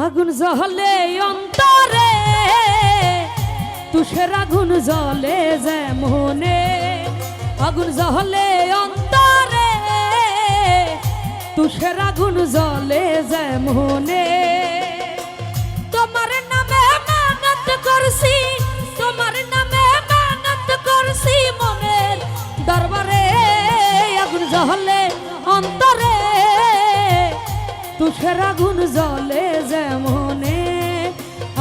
আগুন জ্বলে অন্তরে, তুষের আগুন জ্বলে যেমনে। আগুন জ্বলে অন্তরে, তুষের আগুন জ্বলে যেমনে। তোমার নামে মেহনত করছি, তোমার নামে মেহনত করছি মনের দরবারে। আগুন জ্বলে অন্তরে, তুষের আগুন জ্বলে যেমনে।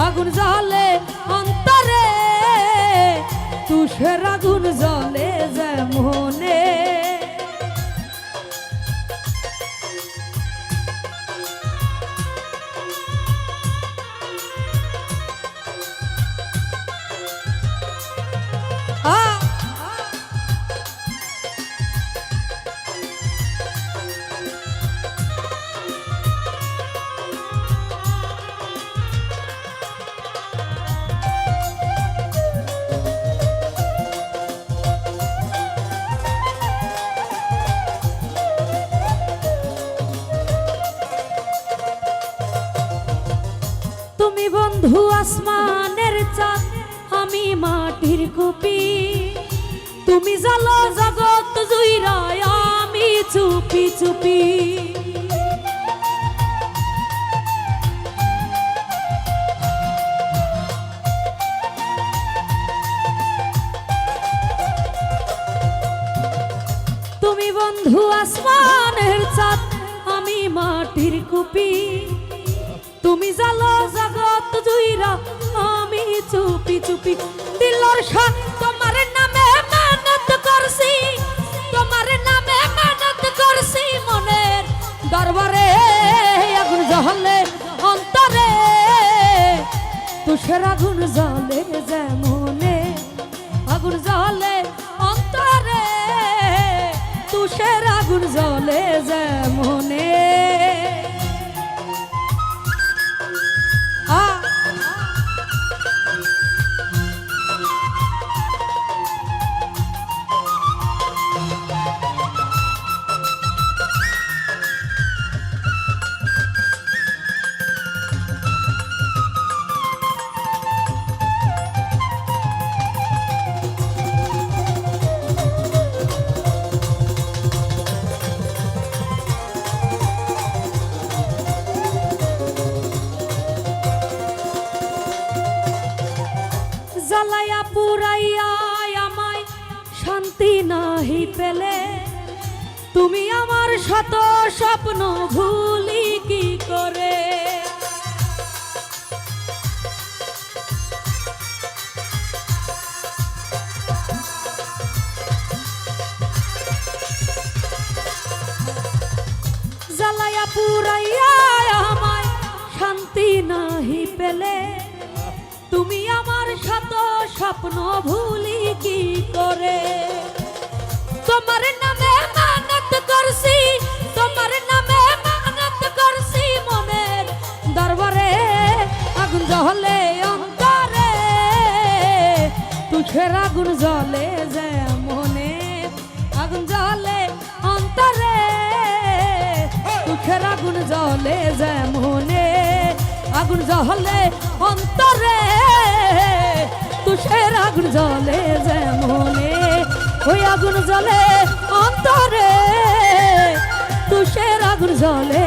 আগুন জ্বলে অন্তরে, তুষের আগুন জ্বলে যেমনে। তুমি বন্ধু আসমানের চাঁদ, আমি মাটির কুপি। তুমি জালো জগৎ জুইরা, আমি চুপি চুপি। তুমি বন্ধু আসমানের চাঁদ, আমি মাটির কুপি। তুমি জালো জগৎ জুইরা, আমি চুপি চুপি। দিলর শাহ তোমার নামে মেহনত করছি, তোমার নামে মেহনত করছি মনের দরবারে। আগুন জ্বলে অন্তরে, তুষের আগুন জ্বলে যেমনে। আগুন জ্বলে অন্তরে, তুষের আগুন জ্বলে যেমনে। জ্বালাইয়া পুরাইয়া আমায় শান্তি নাহি পেলে, তুমি আমার শত স্বপ্ন ভুলি কি করে। জ্বালাইয়া পুরাইয়া আমায় শান্তি নাহি পেলে, তুমি আমার শত স্বপ্ন ভুলি কি করে। তোমার নামে মেহনত করছি, তোমার নামে মেহনত করছি মনের দরবারে। আগুন জ্বলে অন্তরে, তুষের আগুন জ্বলে যেমনে। আগুন জ্বলে অন্তরে, তুষের আগুন জ্বলে যেমনে। আগুন জ্বলে অন্তরে, তুষের আগুন জ্বলে যেমনে। ওই আগুন জ্বলে অন্তরে, তুষের আগুন জ্বলে